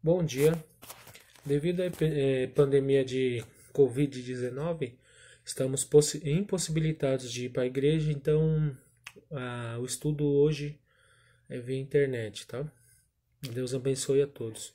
Bom dia. Devido à pandemia de Covid-19, estamos impossibilitados de ir para a igreja, então o estudo hoje é via internet, tá? Deus abençoe a todos.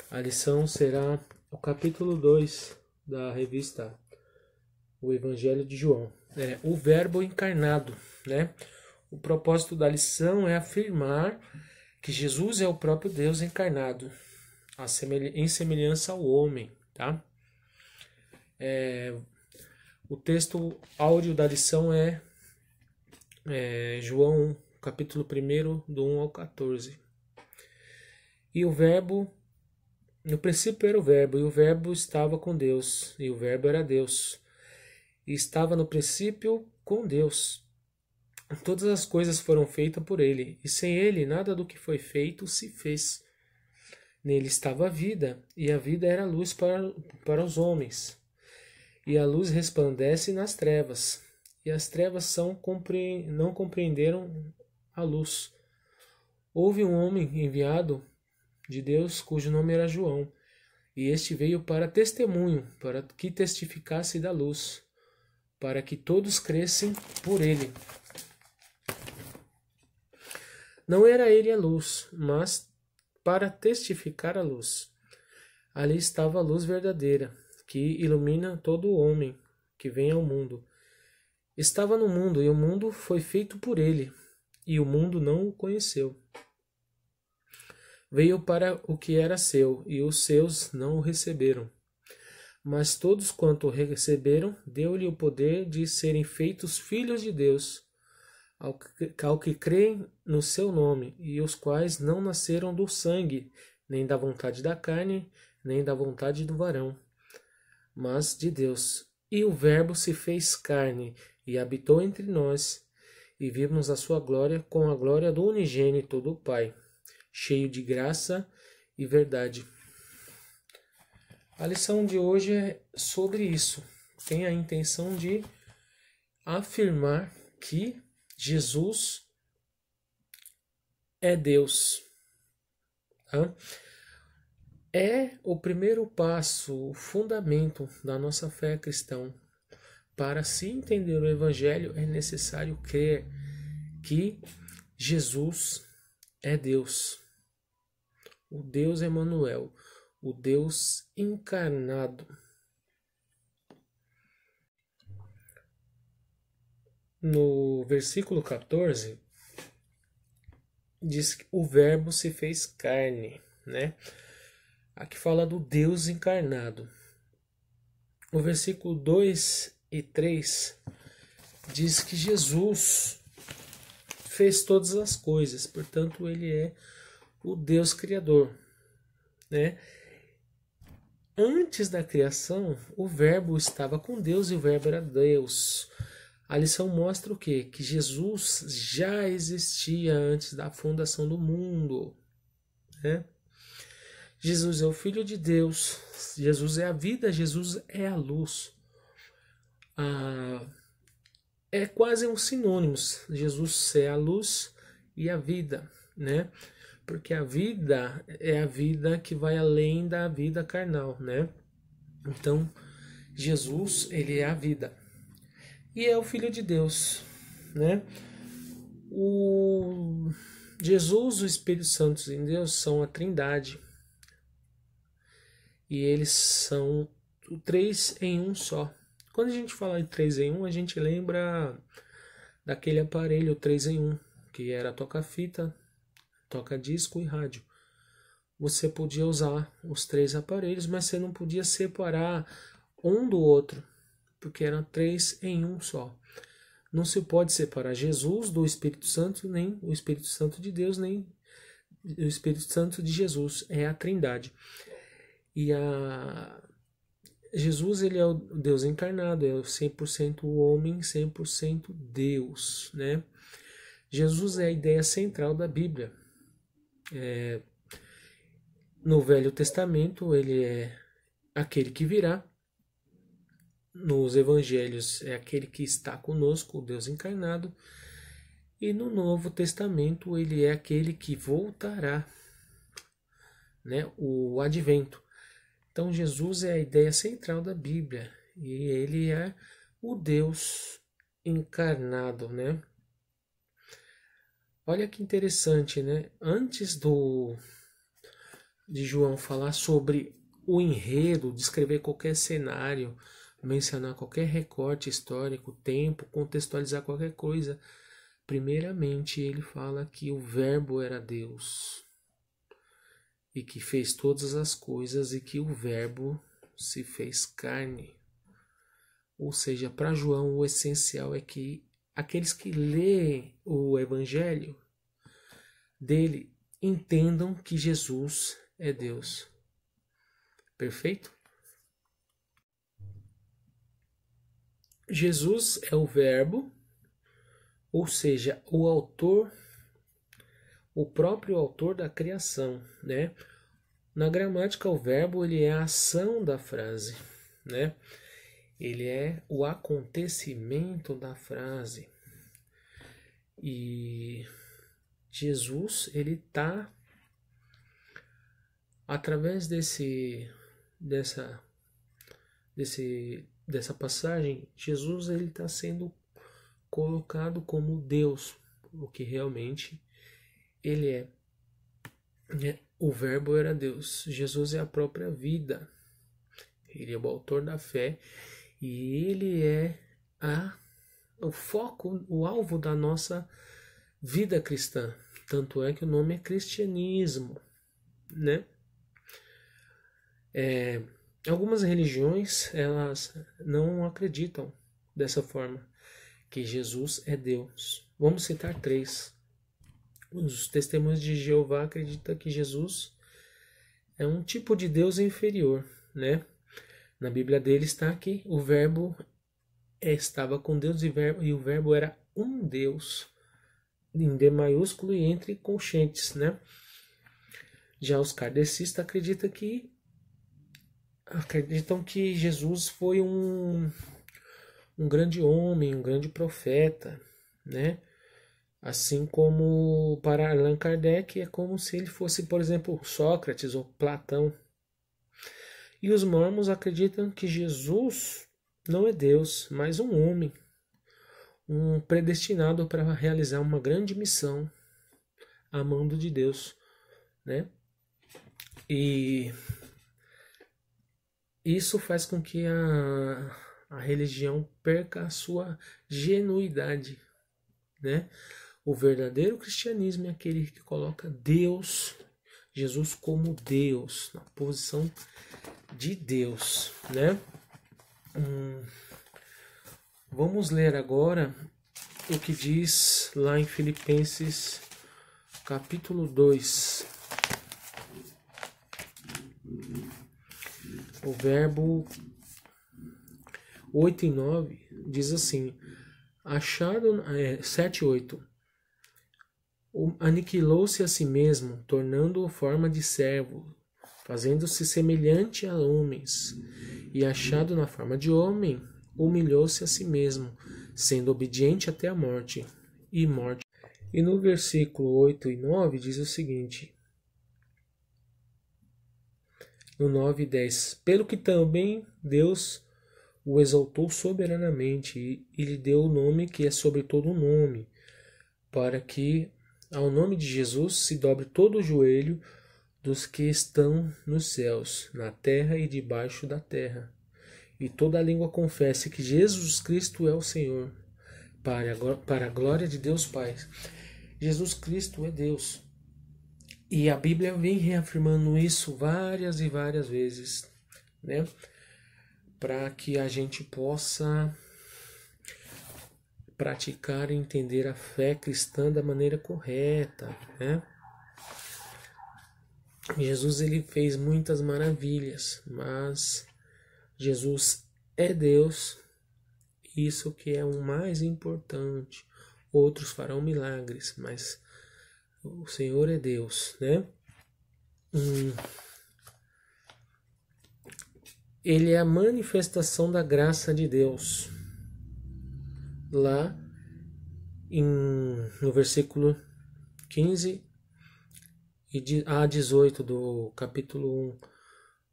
A lição será o capítulo 2 da revista O Evangelho de João. O Verbo encarnado, né? O propósito da lição é afirmar que Jesus é o próprio Deus encarnado, em semelhança ao homem, tá? O texto áudio da lição é João, capítulo 1, do 1 ao 14. E o verbo, no princípio era o verbo, e o verbo estava com Deus, e o verbo era Deus. E estava no princípio com Deus. Todas as coisas foram feitas por ele, e sem ele nada do que foi feito se fez. Nele estava a vida, e a vida era a luz para os homens. E a luz resplandece nas trevas, e as trevas não compreenderam a luz. Houve um homem enviado de Deus cujo nome era João, e este veio para testemunho, para que testificasse da luz, para que todos crescem por ele. Não era ele a luz, mas para testificar a luz. Ali estava a luz verdadeira, que ilumina todo homem que vem ao mundo. Estava no mundo, e o mundo foi feito por ele, e o mundo não o conheceu. Veio para o que era seu, e os seus não o receberam. Mas todos quanto o receberam, deu-lhe o poder de serem feitos filhos de Deus, ao que creem no seu nome, e os quais não nasceram do sangue, nem da vontade da carne, nem da vontade do varão, mas de Deus. E o Verbo se fez carne e habitou entre nós, e vimos a sua glória com a glória do unigênito do Pai, cheio de graça e verdade. A lição de hoje é sobre isso. Tem a intenção de afirmar que Jesus é Deus. Tá? É o primeiro passo, o fundamento da nossa fé cristã. Para se entender o Evangelho, é necessário crer que Jesus é Deus. O Deus Emanuel, o Deus encarnado. No versículo 14, diz que o Verbo se fez carne, né? Aqui fala do Deus encarnado. O versículo 2 e 3 diz que Jesus fez todas as coisas, portanto ele é o Deus criador, né? Antes da criação, o Verbo estava com Deus e o Verbo era Deus. A lição mostra o quê? Que Jesus já existia antes da fundação do mundo, né? Jesus é o Filho de Deus, Jesus é a vida, Jesus é a luz. É quase um sinônimo, Jesus é a luz e a vida, né? Porque a vida é a vida que vai além da vida carnal, né? Então, Jesus, ele é a vida. E é o Filho de Deus, né? O Jesus, o Espírito Santo em Deus são a Trindade. E eles são o três em um só. Quando a gente fala de 3 em 1, a gente lembra daquele aparelho 3 em 1, que era toca-fita, toca-disco e rádio. Você podia usar os 3 aparelhos, mas você não podia separar um do outro, porque eram 3 em um só. Não se pode separar Jesus do Espírito Santo, nem o Espírito Santo de Deus, nem o Espírito Santo de Jesus. É a Trindade. E Jesus, ele é o Deus encarnado, é o 100% homem, 100% Deus, né? Jesus é a ideia central da Bíblia. No Velho Testamento, ele é aquele que virá. Nos Evangelhos, é aquele que está conosco, o Deus encarnado. E no Novo Testamento, ele é aquele que voltará. né? O advento. Então Jesus é a ideia central da Bíblia e ele é o Deus encarnado, né? Olha que interessante, né? Antes de João falar sobre o enredo, descrever qualquer cenário, mencionar qualquer recorte histórico, tempo, contextualizar qualquer coisa, primeiramente ele fala que o Verbo era Deus e que fez todas as coisas e que o Verbo se fez carne. Ou seja, para João o essencial é que aqueles que lêem o Evangelho dele entendam que Jesus é Deus. Perfeito? Jesus é o Verbo, ou seja, o autor, o próprio autor da criação, né? Na gramática, o verbo ele é a ação da frase, né? Ele é o acontecimento da frase. E Jesus, ele tá através dessa passagem, Jesus ele está sendo colocado como Deus, o que realmente ele é. O Verbo era Deus. Jesus é a própria vida. Ele é o autor da fé e ele é o foco, o alvo da nossa vida cristã. Tanto é que o nome é cristianismo, né? Algumas religiões elas não acreditam dessa forma, que Jesus é Deus. Vamos citar 3. Os testemunhos de Jeová acreditam que Jesus é um tipo de Deus inferior, né? Na Bíblia dele está que o Verbo estava com Deus e o Verbo era um Deus, em D maiúsculo e entre colchetes, né? Já os kardecistas acreditam que Jesus foi um grande homem, um grande profeta, né? Assim como para Allan Kardec é como se ele fosse, por exemplo, Sócrates ou Platão. E os mormons acreditam que Jesus não é Deus, mas um homem, um predestinado para realizar uma grande missão a mando de Deus, né? E isso faz com que a religião perca a sua genuidade, né? O verdadeiro cristianismo é aquele que coloca Deus, Jesus como Deus, na posição de Deus, né? Vamos ler agora o que diz lá em Filipenses capítulo 2. O verbo 8 e 9 diz assim: achado 7 e 8. Aniquilou-se a si mesmo, tornando-o forma de servo, fazendo-se semelhante a homens, e achado na forma de homem, humilhou-se a si mesmo, sendo obediente até a morte, e morte. E no versículo 8 e 9 diz o seguinte, no 9 e 10, pelo que também Deus o exaltou soberanamente e lhe deu o nome que é sobre todo o nome, para que ao nome de Jesus se dobre todo o joelho dos que estão nos céus, na terra e debaixo da terra, e toda a língua confesse que Jesus Cristo é o Senhor, para a glória de Deus Pai. Jesus Cristo é Deus. E a Bíblia vem reafirmando isso várias e várias vezes, né? Para que a gente possa praticar e entender a fé cristã da maneira correta, né? Jesus ele fez muitas maravilhas, mas Jesus é Deus, isso que é o mais importante. Outros farão milagres, mas o Senhor é Deus, né? Ele é a manifestação da graça de Deus. Lá no versículo 15 a 18 do capítulo 1,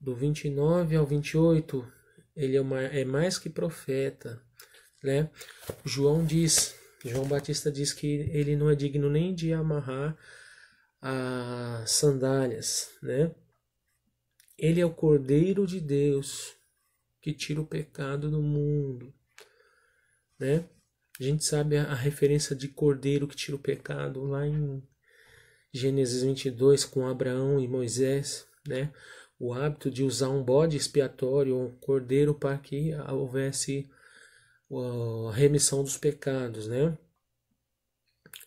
do 29 ao 28, ele é mais que profeta, né? João Batista diz que ele não é digno nem de amarrar as sandálias, né? Ele é o Cordeiro de Deus que tira o pecado do mundo, né? A gente sabe a referência de Cordeiro que tira o pecado lá em Gênesis 22 com Abraão e Moisés, né? O hábito de usar um bode expiatório, um cordeiro, para que houvesse a remissão dos pecados, né?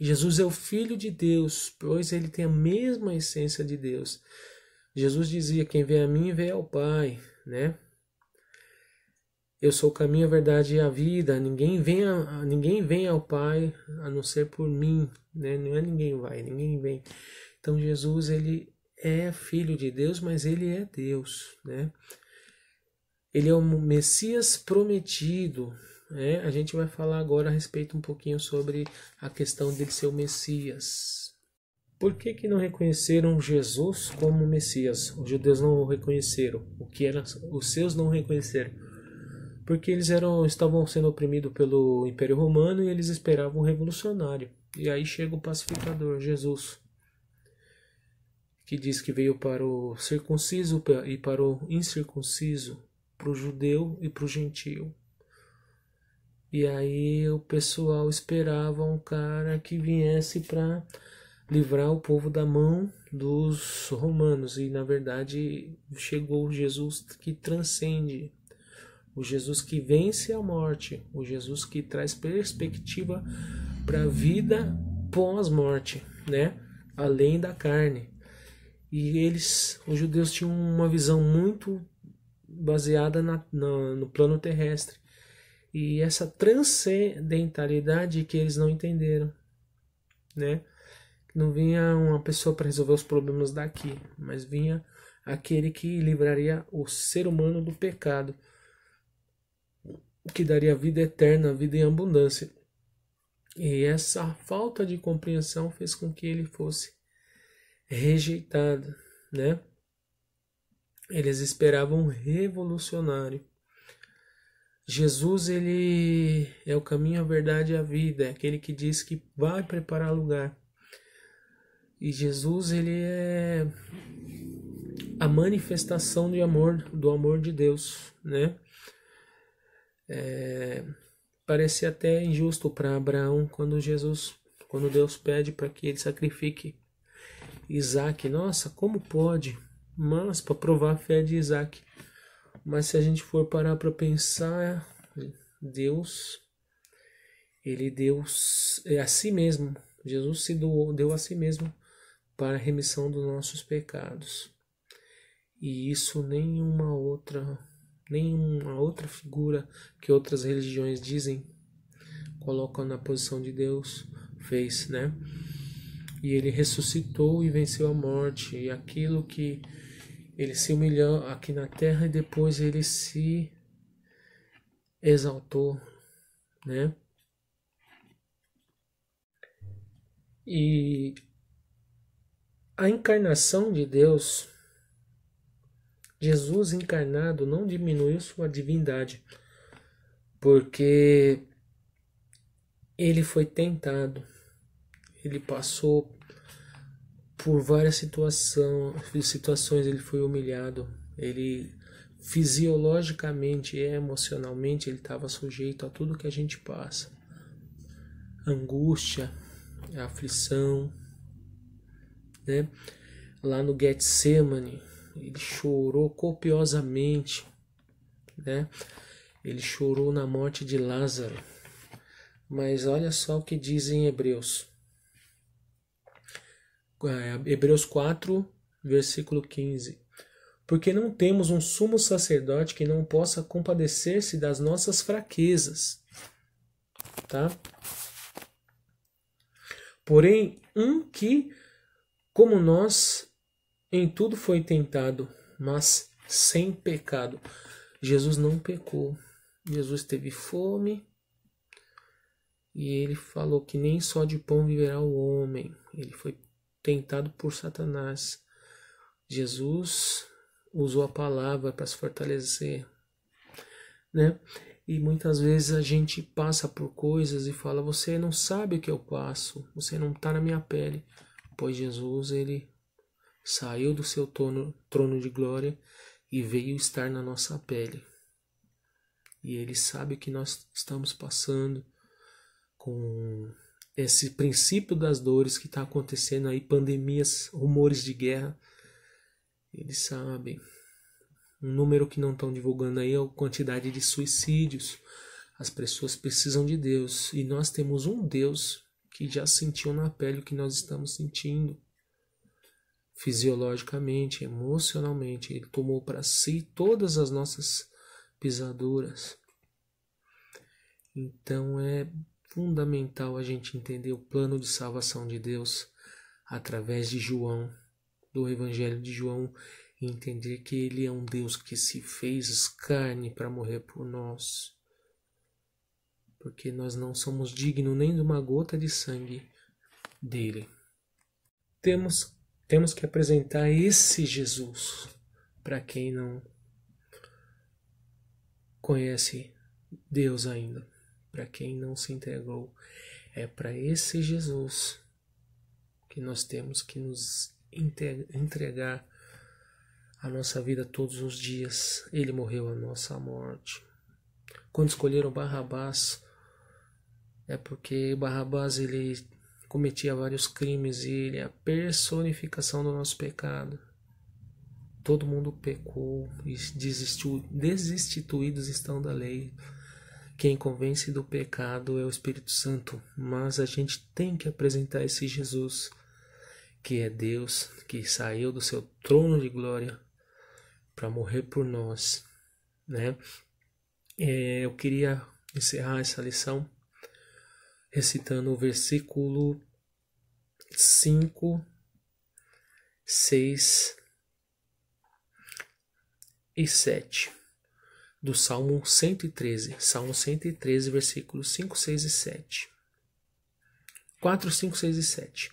Jesus é o Filho de Deus, pois ele tem a mesma essência de Deus. Jesus dizia: quem vem a mim, vem ao Pai, né? Eu sou o caminho, a verdade e a vida. Ninguém vem ao Pai a não ser por mim, né? Não é ninguém vem. Então Jesus, ele é filho de Deus, mas ele é Deus, né? Ele é o Messias prometido, né? A gente vai falar agora a respeito um pouquinho sobre a questão dele ser o Messias. Por que não reconheceram Jesus como Messias? Os judeus não o reconheceram. Os seus não o reconheceram. Porque eles estavam sendo oprimidos pelo Império Romano e eles esperavam um revolucionário. E aí chega o pacificador, Jesus, que diz que veio para o circunciso e para o incircunciso, para o judeu e para o gentio. E aí o pessoal esperava um cara que viesse para livrar o povo da mão dos romanos. E na verdade chegou Jesus que transcende, o Jesus que vence a morte, o Jesus que traz perspectiva para a vida pós-morte, né? Além da carne. E os judeus tinham uma visão muito baseada no plano terrestre. E essa transcendentalidade que eles não entenderam, né? Não vinha uma pessoa para resolver os problemas daqui, mas vinha aquele que livraria o ser humano do pecado, que daria vida eterna, vida em abundância. E essa falta de compreensão fez com que ele fosse rejeitado, né? Eles esperavam um revolucionário. Jesus, ele é o caminho, a verdade e a vida, é aquele que diz que vai preparar lugar. E Jesus, ele é a manifestação de amor, do amor de Deus, né? Parece até injusto para Abraão quando Deus pede para que ele sacrifique Isaac. Nossa, como pode? Mas para provar a fé de Isaac. Mas se a gente for parar para pensar, Deus, ele deu a si mesmo. Jesus se deu a si mesmo para a remissão dos nossos pecados. E isso nenhuma outra figura que outras religiões dizem, colocam na posição de Deus, fez, né? E ele ressuscitou e venceu a morte. E aquilo que ele se humilhou aqui na terra e depois ele se exaltou, né? E a encarnação de Deus, Jesus encarnado, não diminuiu sua divindade, porque ele foi tentado, ele passou por várias situações, ele foi humilhado, ele fisiologicamente e emocionalmente ele estava sujeito a tudo que a gente passa, angústia, aflição, né? Lá no Getsemane ele chorou copiosamente, né? Ele chorou na morte de Lázaro. Mas olha só o que diz em Hebreus 4, versículo 15. Porque não temos um sumo sacerdote que não possa compadecer-se das nossas fraquezas, tá? Porém, que, como nós, em tudo foi tentado, mas sem pecado. Jesus não pecou. Jesus teve fome e ele falou que nem só de pão viverá o homem. Ele foi tentado por Satanás. Jesus usou a palavra para se fortalecer, né? E muitas vezes a gente passa por coisas e fala: você não sabe o que eu passo, você não está na minha pele. Pois Jesus, ele saiu do seu trono de glória e veio estar na nossa pele. E ele sabe o que nós estamos passando com esse princípio das dores que está acontecendo aí, pandemias, rumores de guerra. Ele sabe. Um número que não estão divulgando aí é a quantidade de suicídios. As pessoas precisam de Deus. E nós temos um Deus que já sentiu na pele o que nós estamos sentindo. Fisiologicamente, emocionalmente. Ele tomou para si todas as nossas pisaduras. Então é fundamental a gente entender o plano de salvação de Deus através de João, do Evangelho de João, e entender que ele é um Deus que se fez carne para morrer por nós, porque nós não somos dignos nem de uma gota de sangue dele. Temos que apresentar esse Jesus para quem não conhece Deus ainda, para quem não se entregou. É para esse Jesus que nós temos que nos entregar a nossa vida todos os dias. Ele morreu a nossa morte. Quando escolheram Barrabás, é porque Barrabás ele cometia vários crimes e ele é a personificação do nosso pecado. Todo mundo pecou e destituídos estão da lei. Quem convence do pecado é o Espírito Santo, mas a gente tem que apresentar esse Jesus, que é Deus, que saiu do seu trono de glória para morrer por nós, né? Eu queria encerrar essa lição recitando o versículo 5, 6 e 7 do Salmo 113. Salmo 113, versículos 5, 6 e 7. 4, 5, 6 e 7.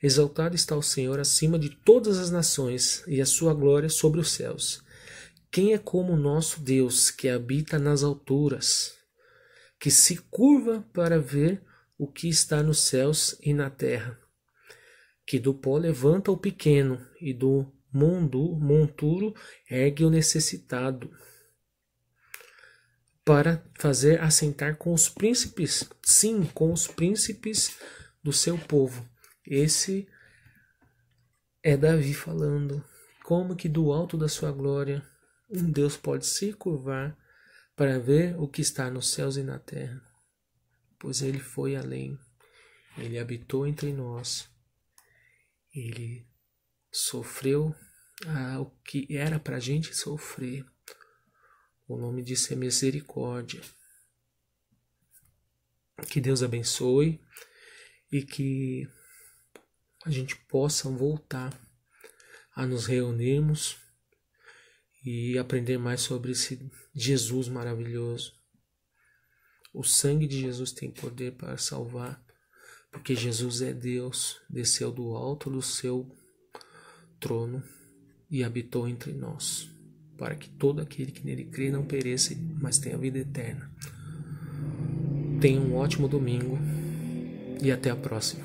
Exaltado está o Senhor acima de todas as nações, e a sua glória sobre os céus. Quem é como o nosso Deus, que habita nas alturas, que se curva para ver o que está nos céus e na terra, que do pó levanta o pequeno, e do monturo ergue o necessitado, para fazer assentar com os príncipes, sim, com os príncipes do seu povo. Esse é Davi falando. Como que do alto da sua glória um Deus pode se curvar para ver o que está nos céus e na terra? Pois ele foi além, ele habitou entre nós, ele sofreu o que era para a gente sofrer. O nome disso é misericórdia. Que Deus abençoe e que a gente possa voltar a nos reunirmos e aprender mais sobre esse Jesus maravilhoso. O sangue de Jesus tem poder para salvar, porque Jesus é Deus, desceu do alto do seu trono e habitou entre nós, para que todo aquele que nele crê não pereça, mas tenha vida eterna. Tenha um ótimo domingo e até a próxima.